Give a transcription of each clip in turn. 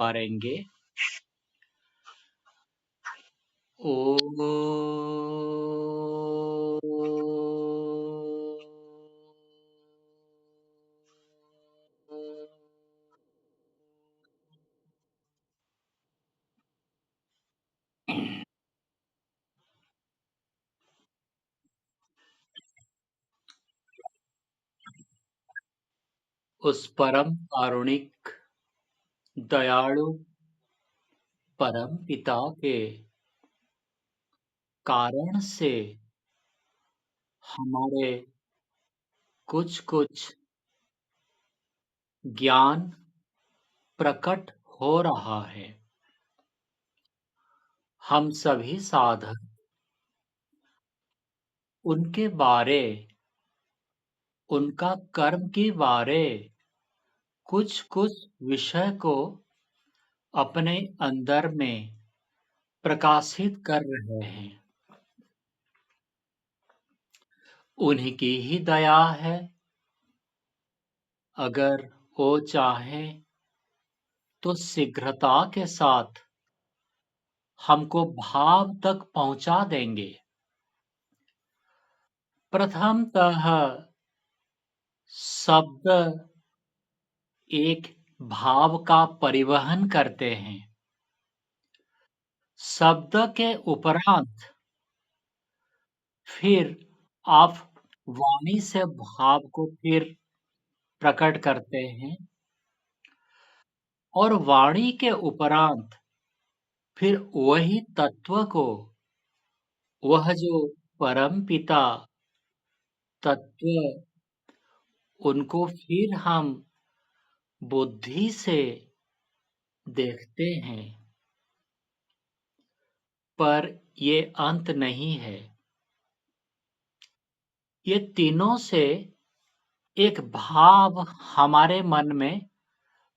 करेंगे। ओम उस परम कारुणिक दयालु परम पिता के कारण से हमारे कुछ कुछ ज्ञान प्रकट हो रहा है। हम सभी साधक उनके बारे, उनका कर्म के बारे कुछ कुछ विषय को अपने अंदर में प्रकाशित कर रहे हैं। उन्हीं की ही दया है। अगर वो चाहे तो शीघ्रता के साथ हमको भाव तक पहुंचा देंगे। प्रथमतः शब्द एक भाव का परिवहन करते हैं। शब्द के उपरांत फिर आप वाणी से भाव को फिर प्रकट करते हैं और वाणी के उपरांत फिर वही तत्व को, वह जो परमपिता तत्व, उनको फिर हम बुद्धि से देखते हैं। पर ये अंत नहीं है। ये तीनों से एक भाव हमारे मन में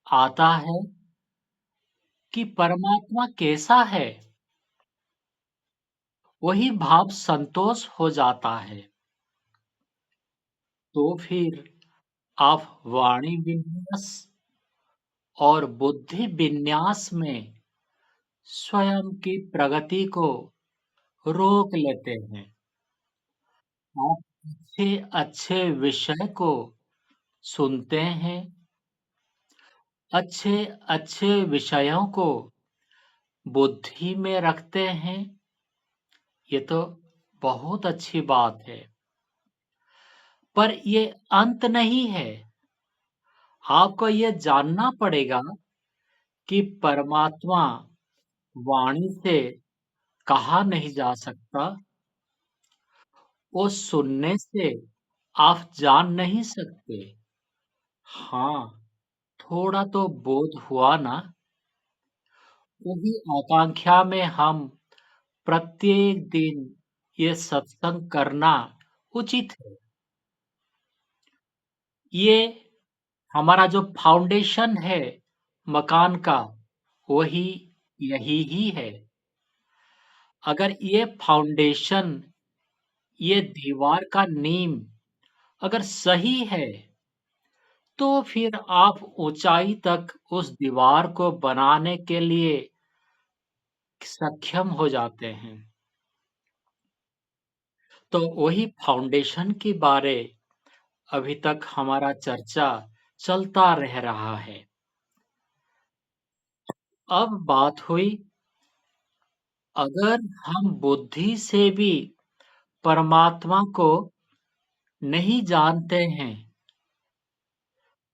आता है कि परमात्मा कैसा है। वही भाव संतोष हो जाता है। तो फिर आप वाणी विन्यास और बुद्धि विन्यास में स्वयं की प्रगति को रोक लेते हैं। आप अच्छे अच्छे विषय को सुनते हैं, अच्छे अच्छे विषयों को बुद्धि में रखते हैं। ये तो बहुत अच्छी बात है। पर ये अंत नहीं है। आपको ये जानना पड़ेगा कि परमात्मा वाणी से कहा नहीं जा सकता। वो सुनने से आप जान नहीं सकते। हाँ, थोड़ा तो बोध हुआ ना। वही आकांक्षा में हम प्रत्येक दिन ये सत्संग करना उचित है। ये हमारा जो फाउंडेशन है मकान का, वही यही ही है। अगर ये फाउंडेशन, ये दीवार का नींव अगर सही है, तो फिर आप ऊंचाई तक उस दीवार को बनाने के लिए सक्षम हो जाते हैं। तो वही फाउंडेशन के बारे अभी तक हमारा चर्चा चलता रह रहा है। अब बात हुई, अगर हम बुद्धि से भी परमात्मा को नहीं जानते हैं,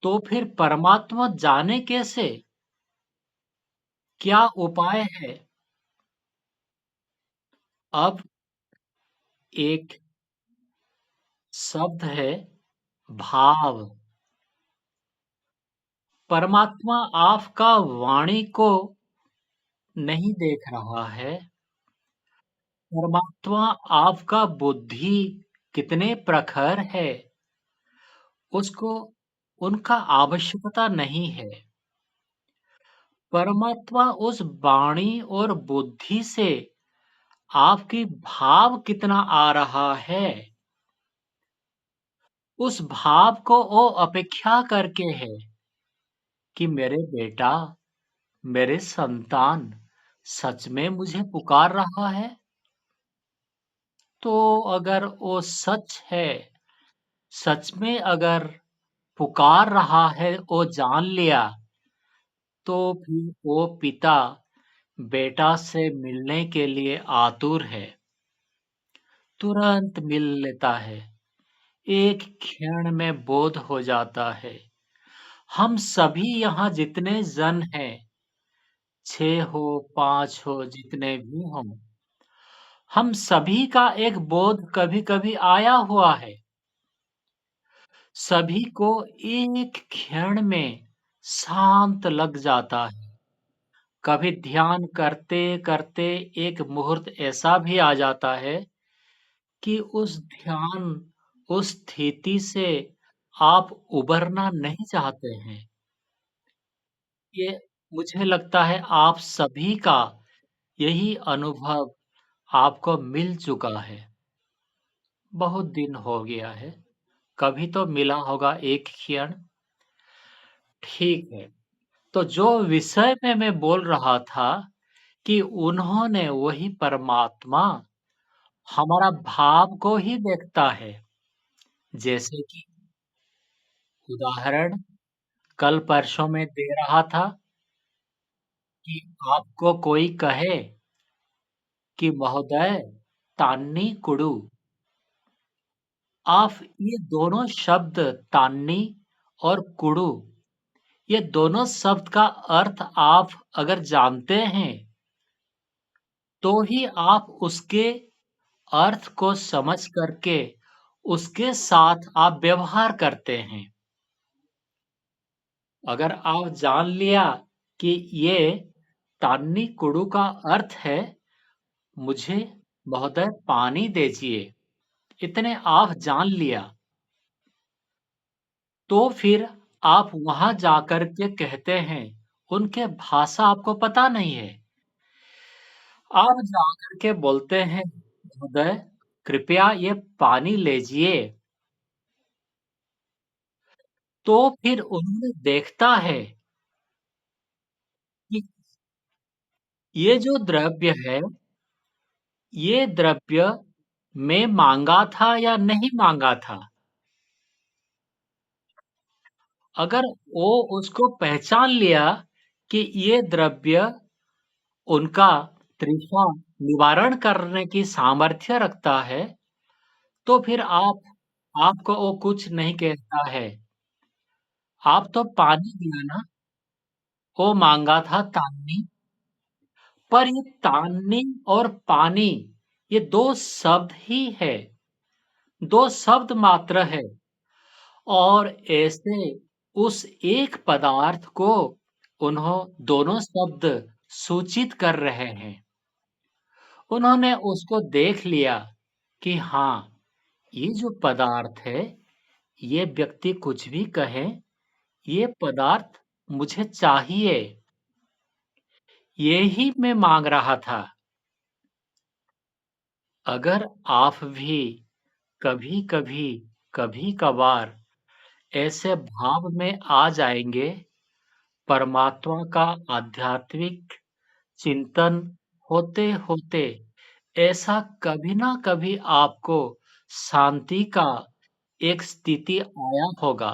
तो फिर परमात्मा जाने कैसे? क्या उपाय है? अब एक शब्द है भाव। परमात्मा आपका वाणी को नहीं देख रहा है। परमात्मा आपका बुद्धि कितने प्रखर है, उसको उनका आवश्यकता नहीं है। परमात्मा उस वाणी और बुद्धि से आपकी भाव कितना आ रहा है, उस भाव को वो अपेक्षा करके है कि मेरे बेटा, मेरे संतान सच में मुझे पुकार रहा है? तो अगर वो सच है, सच में अगर पुकार रहा है, वो जान लिया, तो फिर वो पिता बेटा से मिलने के लिए आतुर है, तुरंत मिल लेता है, एक क्षण में बोध हो जाता है। हम सभी यहाँ जितने जन हैं, 6 हो, 5 हो, जितने भी हों, हम सभी का एक बोध कभी-कभी आया हुआ है। सभी को एक क्षण में शांत लग जाता है। कभी ध्यान करते-करते एक मुहूर्त ऐसा भी आ जाता है कि उस स्थिति से आप उबरना नहीं चाहते हैं। ये मुझे लगता है आप सभी का यही अनुभव आपको मिल चुका है। बहुत दिन हो गया है, कभी तो मिला होगा एक क्षण। ठीक है, तो जो विषय में मैं बोल रहा था कि उन्होंने वही परमात्मा हमारा भाव को ही देखता है। जैसे कि उदाहरण कल-परसों में दे रहा था कि आपको कोई कहे कि महोदय तान्नी कुडू, आप ये दोनों शब्द तान्नी और कुडू, ये दोनों शब्द का अर्थ आप अगर जानते हैं, तो ही आप उसके अर्थ को समझ करके उसके साथ आप व्यवहार करते हैं। अगर आप जान लिया कि ये तान्नी कुडू का अर्थ है, मुझे महोदय पानी दीजिए, इतने आप जान लिया, तो फिर आप वहाँ जाकर के कहते हैं, उनके भाषा आपको पता नहीं है। आप जाकर के बोलते हैं, महोदय कृपया ये पानी लीजिए, तो फिर उन्होंने देखता है कि ये जो द्रव्य है, ये द्रव्य मैं माँगा था या नहीं माँगा था। अगर वो उसको पहचान लिया कि ये द्रव्य उनका तृष्णा निवारण करने की सामर्थ्य रखता है, तो फिर आपको वो कुछ नहीं कहता है। आप तो पानी दिया ना, वो माँगा था तान्नी, पर ये तान्नी और पानी ये 2 शब्द ही है, 2 शब्द मात्र है और ऐसे उस एक पदार्थ को दोनों शब्द सूचित कर रहे हैं। उन्होंने उसको देख लिया कि हाँ, ये जो पदार्थ है, ये व्यक्ति कुछ भी कहे, ये पदार्थ मुझे चाहिए, ये ही मैं माँग रहा था। अगर आप भी कभी-कभी, कभी-कभार ऐसे भाव में आ जाएँगे, परमात्मा का आध्यात्मिक चिंतन होते-होते ऐसा कभी ना कभी आपको शांति का एक स्थिति आया होगा।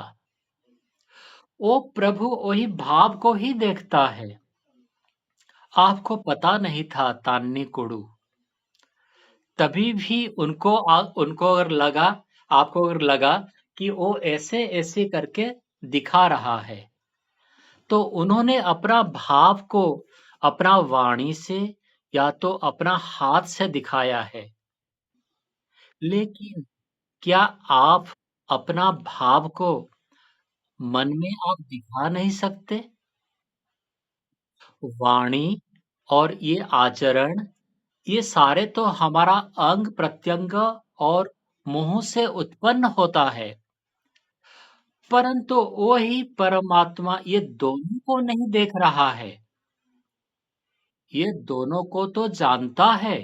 वो प्रभु वही भाव को ही देखता है। आपको पता नहीं था तान्नी कुडू, तभी भी उनको अगर लगा आपको अगर लगा कि वो ऐसे-ऐसे करके दिखा रहा है, तो उन्होंने अपना भाव को अपना वाणी से या तो अपना हाथ से दिखाया है। लेकिन क्या आप अपना भाव को मन में आप दिखा नहीं सकते? वाणी और ये आचरण, ये सारे तो हमारा अंग-प्रत्यंग और मुँह से उत्पन्न होता है। परंतु वही परमात्मा ये दोनों को नहीं देख रहा है। ये दोनों को तो जानता है,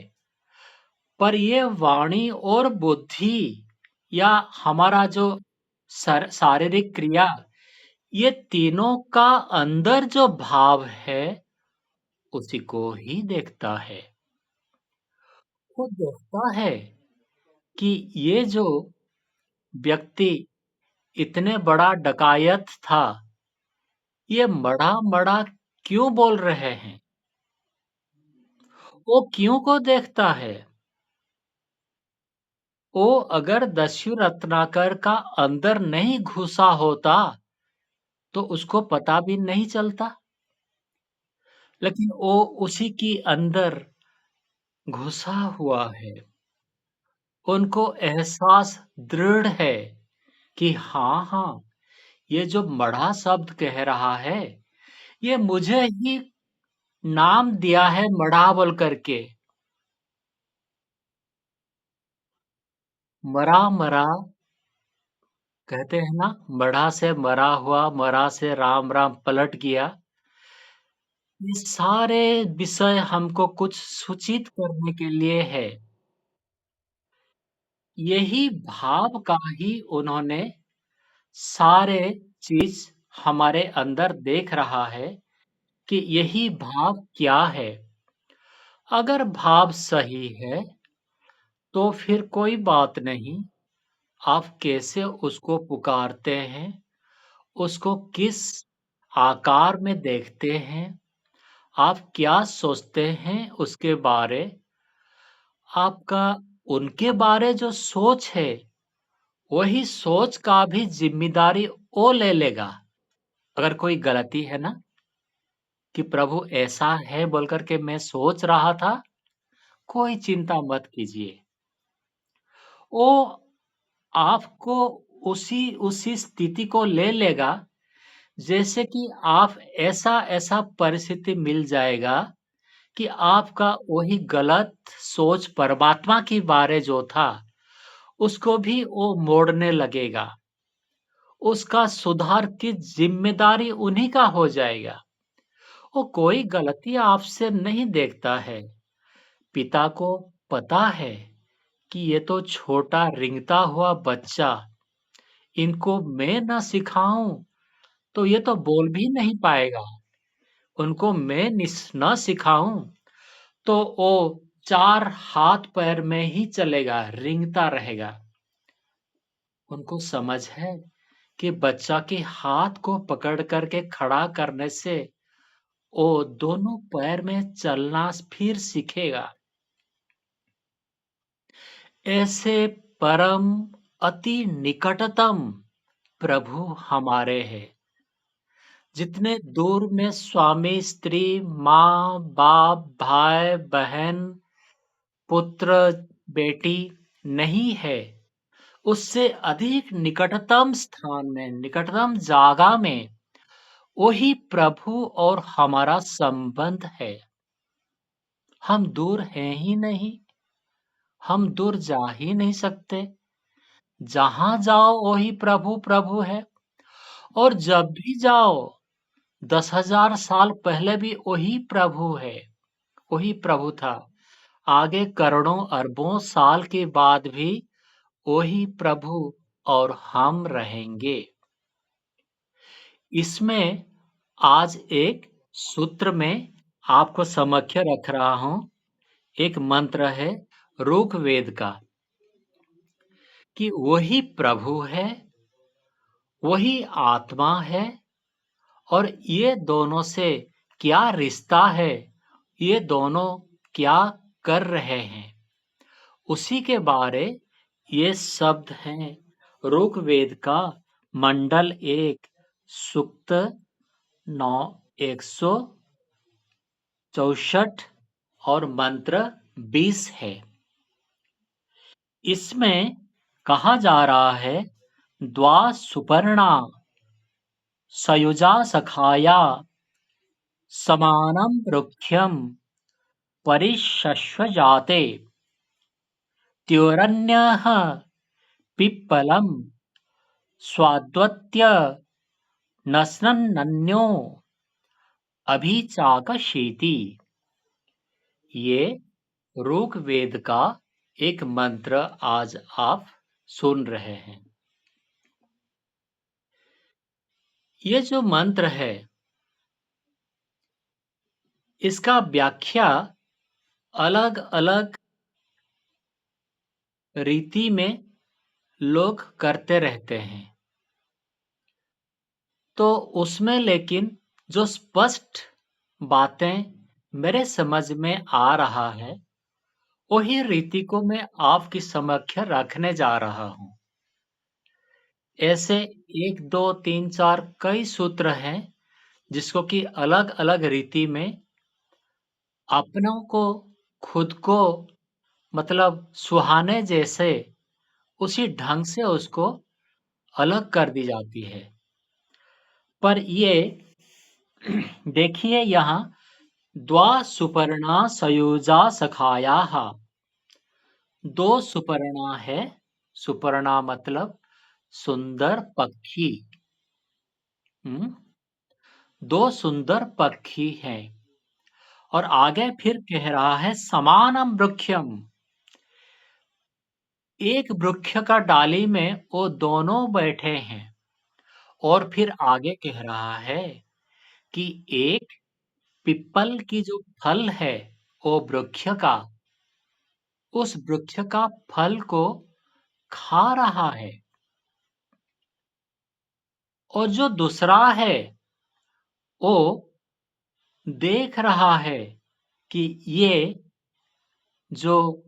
पर ये वाणी और बुद्धि या हमारा जो शारीरिक क्रिया, ये तीनों का अंदर जो भाव है, उसी को ही देखता है। वो देखता है कि ये जो व्यक्ति इतने बड़ा डकायत था, ये मड़ा-मड़ा क्यों बोल रहे हैं? वो क्यों को देखता है? वो अगर दस्यु रत्नाकर का अंदर नहीं घुसा होता, तो उसको पता भी नहीं चलता। लेकिन वो उसी के अंदर घुसा हुआ है। उनको एहसास दृढ़ है कि हाँ, हाँ, ये जो मड़ा शब्द कह रहा है, ये मुझे ही नाम दिया है मड़ा बोल करके। मरा मरा कहते हैं ना, मड़ा से मरा हुआ, मरा से राम राम पलट गया। ये सारे विषय हमको कुछ सूचित करने के लिए है। यही भाव का ही उन्होंने सारे चीज हमारे अंदर देख रहा है कि यही भाव क्या है। अगर भाव सही है, तो फिर कोई बात नहीं। आप कैसे उसको पुकारते हैं, उसको किस आकार में देखते हैं, आप क्या सोचते हैं उसके बारे, आपका उनके बारे जो सोच है, वही सोच का भी ज़िम्मेदारी वो ले लेगा। अगर कोई गलती है ना कि प्रभु ऐसा है बोल कर के मैं सोच रहा था, कोई चिंता मत कीजिए। वो आपको उसी उसी स्थिति को ले लेगा, जैसे कि आप ऐसा-ऐसा परिस्थिति मिल जाएगा कि आपका वही गलत सोच परमात्मा के बारे जो था, उसको भी वो मोड़ने लगेगा। उसका सुधार की ज़िम्मेदारी उन्हीं का हो जाएगा। वो कोई गलती आपसे नहीं देखता है। पिता को पता है कि ये तो छोटा रेंगता हुआ बच्चा, इनको मैं ना सिखाऊँ, तो ये तो बोल भी नहीं पाएगा। उनको मैं ना सिखाऊँ, तो वो 4 हाथ-पैर में ही चलेगा, रेंगता रहेगा। उनको समझ है कि बच्चा के हाथ को पकड़ कर के खड़ा करने से वो दोनों पैर में चलना फिर सीखेगा। ऐसे परम अति निकटतम प्रभु हमारे हैं। जितने दूर में स्वामी, स्त्री, माँ, बाप, भाई, बहन, पुत्र, बेटी नहीं है, उससे अधिक निकटतम स्थान में, निकटतम जगह में वही प्रभु और हमारा संबंध है। हम दूर हैं ही नहीं, हम दूर जा ही नहीं सकते। जहाँ जाओ वही प्रभु प्रभु है, और जब भी जाओ 10,000 साल पहले भी वही प्रभु है, वही प्रभु था। आगे करोड़ों अरबों साल के बाद भी वही प्रभु और हम रहेंगे। इसमें आज एक सूत्र में आपको समक्ष रख रहा हूं। एक मंत्र है ऋग्वेद का कि वही प्रभु है, वही आत्मा है, और ये दोनों से क्या रिश्ता है, ये दोनों क्या कर रहे हैं, उसी के बारे ये शब्द हैं। ऋग्वेद का मंडल 1 सूक्त 9 164 और मंत्र 20 है। इसमें कहा जा रहा है द्वा सुपर्णा सयुजा सखाया समानं रुक्ष्यं परिशश्वजाते त्योरन्यः पिप्पलं स्वाद्वत्य नस्नन्नन्यो अभिचाकशीति। ये ऋग्वेद का एक मंत्र आज आप सुन रहे हैं। ये जो मंत्र है, इसका व्याख्या अलग-अलग रीति में लोग करते रहते हैं। तो उसमें लेकिन जो स्पष्ट बातें मेरे समझ में आ रहा है, वही रीति को मैं आपकी समक्ष रखने जा रहा हूँ। ऐसे 1, 2, 3, 4 कई सूत्र हैं, जिसको कि अलग-अलग रीति में अपनों को, खुद को मतलब सुहाने जैसे उसी ढंग से उसको अलग कर दी जाती है। पर ये देखिए यहाँ द्वा सुपर्णा सयुजा सखायाः 2 सुपर्णा है, सुपर्णा मतलब सुंदर पक्षी। हुँ? 2 सुंदर पक्षी हैं और आगे फिर कह रहा है समानम वृक्षम। एक वृक्ष का डाली में वो दोनों बैठे हैं और फिर आगे कह रहा है कि एक पीपल की जो फल है वो वृक्ष का, उस वृक्ष का फल को खा रहा है और जो दूसरा है वो देख रहा है कि ये जो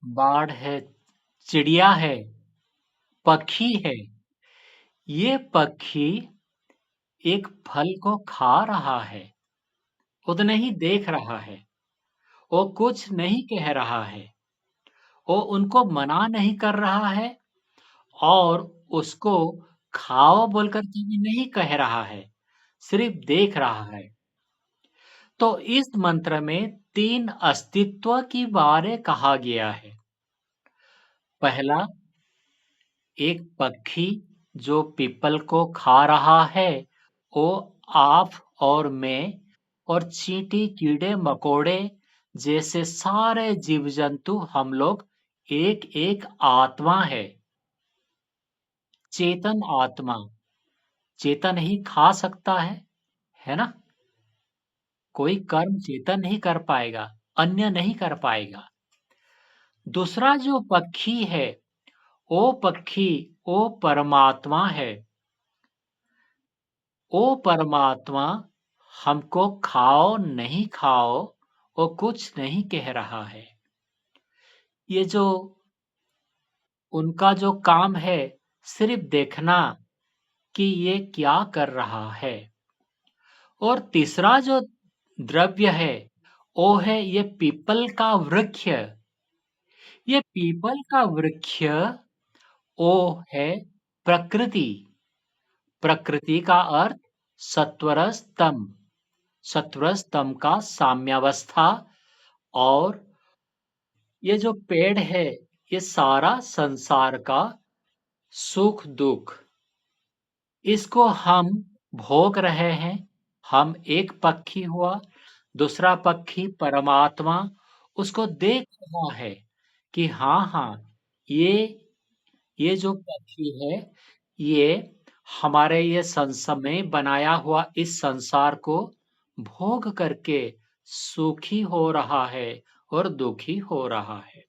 बाढ़ है, चिड़िया है, पक्षी है, ये पक्षी एक फल को खा रहा है, उतना ही देख रहा है, वो कुछ नहीं कह रहा है, वो उनको मना नहीं कर रहा है और उसको खाओ बोलकर के भी नहीं कह रहा है, सिर्फ देख रहा है। तो इस मंत्र में 3 अस्तित्व की बारे कहा गया है। पहला, एक पक्षी जो पीपल को खा रहा है, वो आप और मैं और चींटी, कीड़े-मकोड़े जैसे सारे जीव-जंतु हम लोग एक-एक आत्मा है, चेतन आत्मा। चेतन ही खा सकता है ना? कोई कर्म चेतन नहीं कर पाएगा, अन्य नहीं कर पाएगा। दूसरा जो पक्षी है, वो पक्षी, वो परमात्मा है। वो परमात्मा हमको खाओ, नहीं खाओ, वो कुछ नहीं कह रहा है। ये जो उनका जो काम है, सिर्फ देखना कि ये क्या कर रहा है। और तीसरा जो द्रव्य है, वो है ये पीपल का वृक्ष। ये पीपल का वृक्ष वो है प्रकृति। प्रकृति का अर्थ सत्वरस्तम। सत्वरस्तम का साम्यावस्था और ये जो पेड़ है, ये सारा संसार का सुख-दुख, इसको हम भोग रहे हैं। हम एक पक्षी हुआ, दूसरा पक्षी परमात्मा उसको देख रहा है कि हाँ, हाँ, ये जो पक्षी है, ये हमारे ये में बनाया हुआ इस संसार को भोग करके सुखी हो रहा है और दुखी हो रहा है।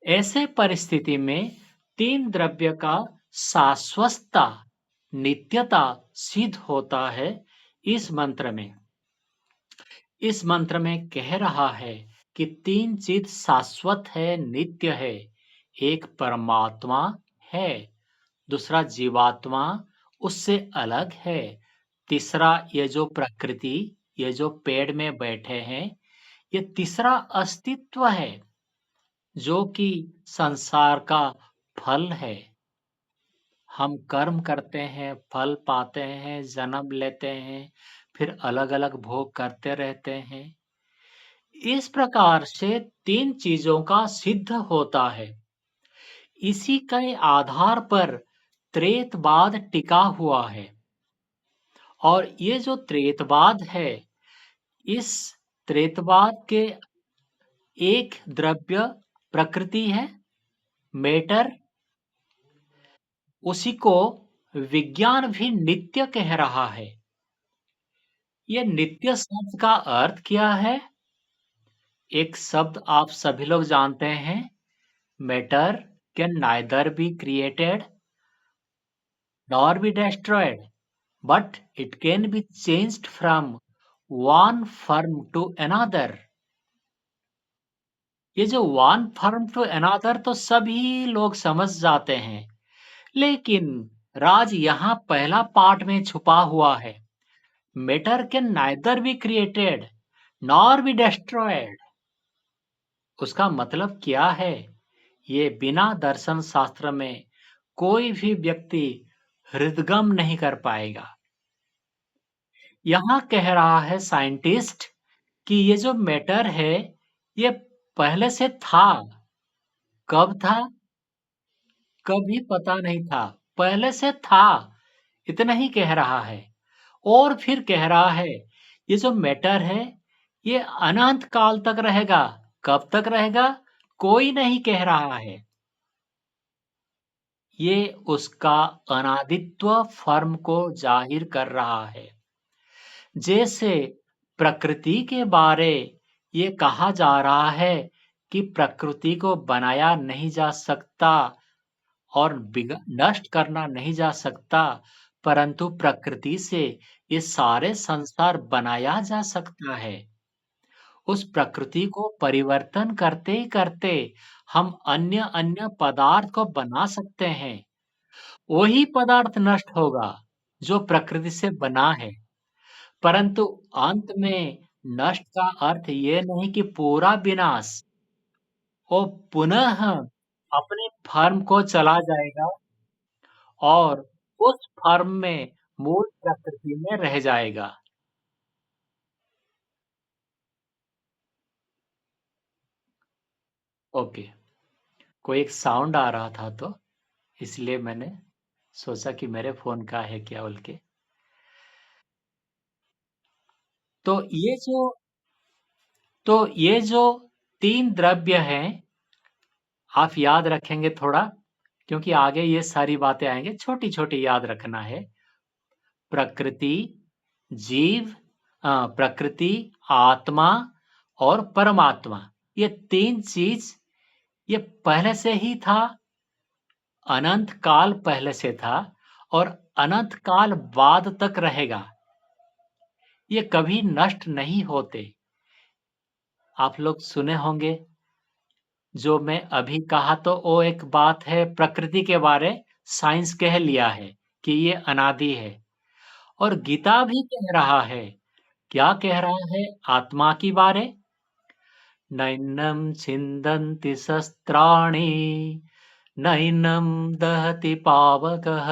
ऐसे परिस्थिति में 3 द्रव्य का शाश्वतता, नित्यता सिद्ध होता है इस मंत्र में। इस मंत्र में कह रहा है कि 3 चीज शाश्वत है, नित्य है। एक परमात्मा है, दूसरा जीवात्मा उससे अलग है, तीसरा ये जो प्रकृति, ये जो पेड़ में बैठे हैं, ये तीसरा अस्तित्व है, जो कि संसार का फल है। हम कर्म करते हैं, फल पाते हैं, जन्म लेते हैं, फिर अलग-अलग भोग करते रहते हैं। इस प्रकार से 3 चीजों का सिद्ध होता है। इसी के आधार पर त्रेतवाद टिका हुआ है और ये जो त्रेतवाद है, इस त्रेतवाद के एक द्रव्य प्रकृति है, मैटर, उसी को विज्ञान भी नित्य कह रहा है। ये नित्य शब्द का अर्थ क्या है? एक शब्द आप सभी लोग जानते हैं, matter can neither be created nor be destroyed, but it can be changed from one form to another. ये जो one form to another तो सभी लोग समझ जाते हैं, लेकिन राज यहाँ पहला पार्ट में छुपा हुआ है। Matter can neither be created nor be destroyed. उसका मतलब क्या है? ये बिना दर्शन शास्त्र में कोई भी व्यक्ति हृदयंगम नहीं कर पाएगा। यहाँ कह रहा है साइंटिस्ट कि ये जो मैटर है, ये पहले से था। कब था? कभी पता नहीं था। पहले से था, इतना ही कह रहा है। और फिर कह रहा है, ये जो मैटर है, ये अनंत काल तक रहेगा। कब तक रहेगा? कोई नहीं कह रहा है। ये उसका अनादित्व फर्म को जाहिर कर रहा है। जैसे प्रकृति के बारे ये कहा जा रहा है कि प्रकृति को बनाया नहीं जा सकता और नष्ट करना नहीं जा सकता, परंतु प्रकृति से ये सारे संसार बनाया जा सकता है। उस प्रकृति को परिवर्तन करते करते हम अन्य अन्य पदार्थ को बना सकते हैं। वही पदार्थ नष्ट होगा जो प्रकृति से बना है। परंतु अंत में नष्ट का अर्थ ये नहीं कि पूरा विनाश, वो पुनः अपने फर्म को चला जाएगा और उस फर्म में मूल प्रकृति में रह जाएगा। ओके, कोई एक साउंड आ रहा था तो इसलिए मैंने सोचा कि मेरे फोन का है क्या बोल के। तो ये जो तीन द्रव्य हैं, आप याद रखेंगे थोड़ा, क्योंकि आगे ये सारी बातें आएंगे, छोटी छोटी याद रखना है। प्रकृति, जीव, प्रकृति, आत्मा और परमात्मा, ये तीन चीज ये पहले से ही था, अनंत काल पहले से था और अनंत काल बाद तक रहेगा। ये कभी नष्ट नहीं होते। आप लोग सुने होंगे, जो मैं अभी कहा तो वो एक बात है प्रकृति के बारे, साइंस कह लिया है कि ये अनादि है। और गीता भी कह रहा है, क्या कह रहा है आत्मा की बारे? नैनं छिन्दन्ति शस्त्राणि नैनं दहति पावकः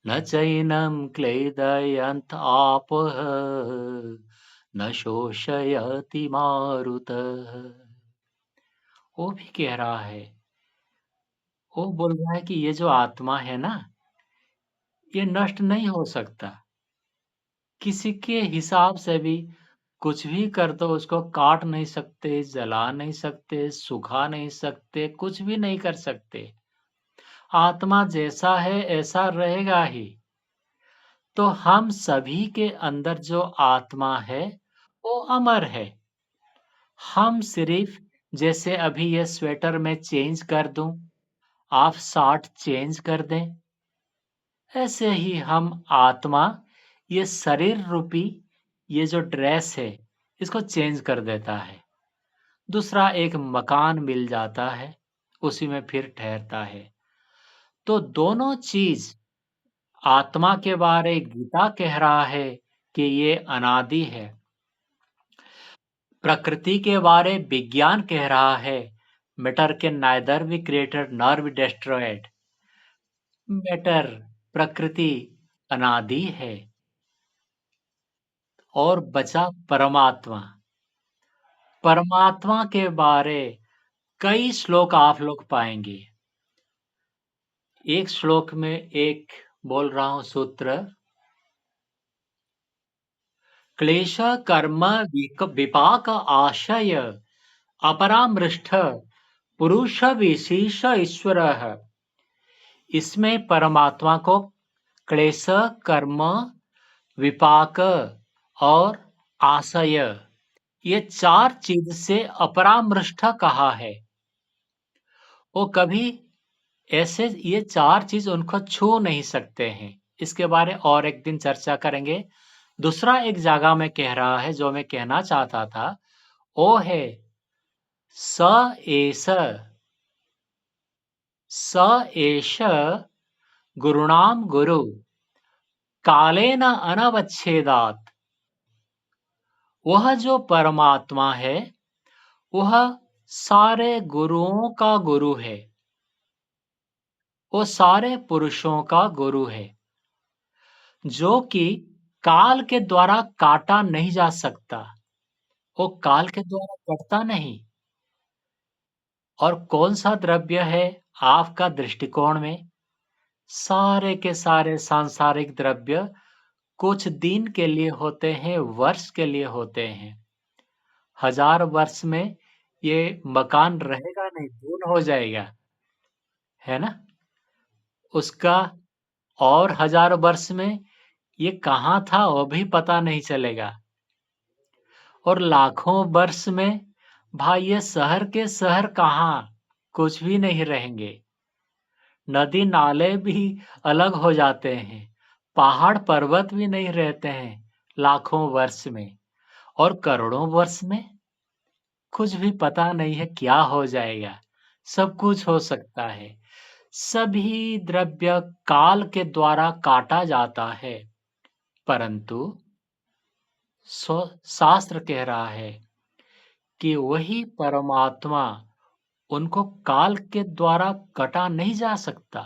न चैनं क्लेदयन्त आपः न शोषयति मारुतः। वो भी कह रहा है, वो बोल रहा है कि ये जो आत्मा है ना, ये नष्ट नहीं हो सकता। किसी के हिसाब से भी कुछ भी कर दो, उसको काट नहीं सकते, जला नहीं सकते, सुखा नहीं सकते, कुछ भी नहीं कर सकते। आत्मा जैसा है ऐसा रहेगा ही। तो हम सभी के अंदर जो आत्मा है, वो अमर है। हम सिर्फ, जैसे अभी ये स्वेटर में चेंज कर दूं, आप शर्ट चेंज कर दें, ऐसे ही हम आत्मा, ये शरीर रूपी ये जो ड्रेस है, इसको चेंज कर देता है। दूसरा एक मकान मिल जाता है, उसी में फिर ठहरता है। तो दोनों चीज, आत्मा के बारे गीता कह रहा है कि ये अनादि है। प्रकृति के बारे विज्ञान कह रहा है, matter can neither be created nor be destroyed. Matter, प्रकृति अनादि है। और बचा परमात्मा। परमात्मा के बारे कई श्लोक आप लोग पाएंगे। एक श्लोक में एक बोल रहा हूं सूत्र, क्लेश कर्म विपाक आशय अपरामृष्ट पुरुष विशेष ईश्वर। इसमें परमात्मा को क्लेश कर्म विपाक और आशय, ये 4 चीज से अपरामृष्ट कहा है। वो कभी ऐसे ये 4 चीज उनको छू नहीं सकते हैं। इसके बारे और एक दिन चर्चा करेंगे। दूसरा एक जगह में कह रहा है जो मैं कहना चाहता था, वो है स एष स एष गुरुणां गुरु कालेन अनवच्छेदात्। वह जो परमात्मा है, वह सारे गुरुओं का गुरु है। वो सारे पुरुषों का गुरु है, जो कि काल के द्वारा काटा नहीं जा सकता। वो काल के द्वारा कटता नहीं। और कौन सा द्रव्य है आपका दृष्टिकोण में? सारे के सारे सांसारिक द्रव्य कुछ दिन के लिए होते हैं, वर्ष के लिए होते हैं। 1000 वर्ष में ये मकान रहेगा नहीं, धूल हो जाएगा, है ना? उसका और 1000 वर्ष में ये कहाँ था वो भी पता नहीं चलेगा। और लाखों वर्ष में भाई ये शहर के शहर कहाँ, कुछ भी नहीं रहेंगे। नदी नाले भी अलग हो जाते हैं, पहाड़ पर्वत भी नहीं रहते हैं लाखों वर्ष में। और करोड़ों वर्ष में कुछ भी पता नहीं है क्या हो जाएगा। सब कुछ हो सकता है। सभी द्रव्य काल के द्वारा काटा जाता है, परंतु शास्त्र कह रहा है कि वही परमात्मा, उनको काल के द्वारा कटा नहीं जा सकता।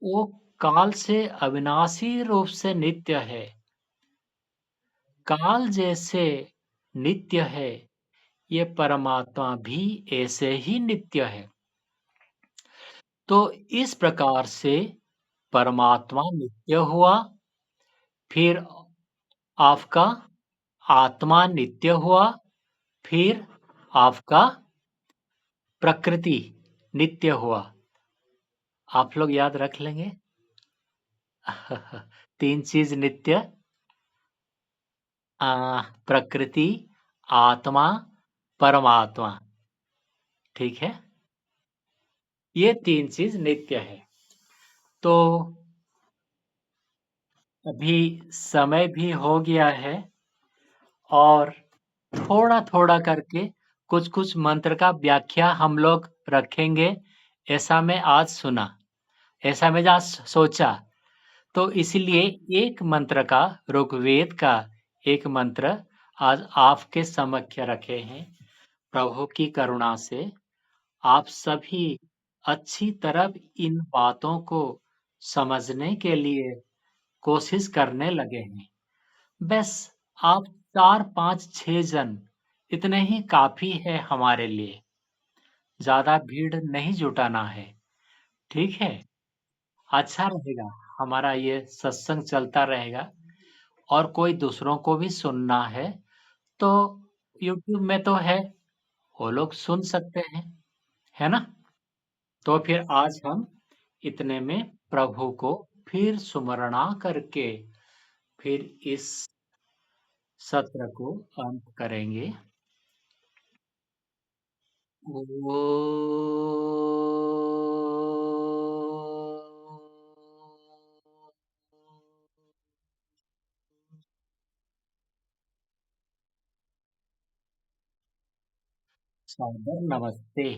वो काल से अविनाशी रूप से नित्य है। काल जैसे नित्य है, ये परमात्मा भी ऐसे ही नित्य है। तो इस प्रकार से परमात्मा नित्य हुआ, फिर आपका आत्मा नित्य हुआ, फिर आपका प्रकृति नित्य हुआ। आप लोग याद रख लेंगे? 3 चीज नित्य, प्रकृति, आत्मा, परमात्मा। ठीक है? ये 3 चीज नित्य है। तो अभी समय भी हो गया है और थोड़ा-थोड़ा करके कुछ-कुछ मंत्र का व्याख्या हम लोग रखेंगे, ऐसा मैं आज सुना, ऐसा मैं आज सोचा। तो इसलिए एक मंत्र का, ऋग्वेद का एक मंत्र आज आपके समक्ष रखे हैं। प्रभु की करुणा से आप सभी अच्छी तरह इन बातों को समझने के लिए कोशिश करने लगे हैं। बस आप 4, 5, 6 जन इतने ही काफ़ी है हमारे लिए। ज़्यादा भीड़ नहीं जुटाना है, ठीक है? अच्छा रहेगा, हमारा ये सत्संग चलता रहेगा। और कोई दूसरों को भी सुनना है, तो यूट्यूब में तो है, वो लोग सुन सकते हैं, है ना? तो फिर आज हम इतने में प्रभु को फिर सुमरणा करके फिर इस सत्र को अंत करेंगे। ओ सादर नमस्ते।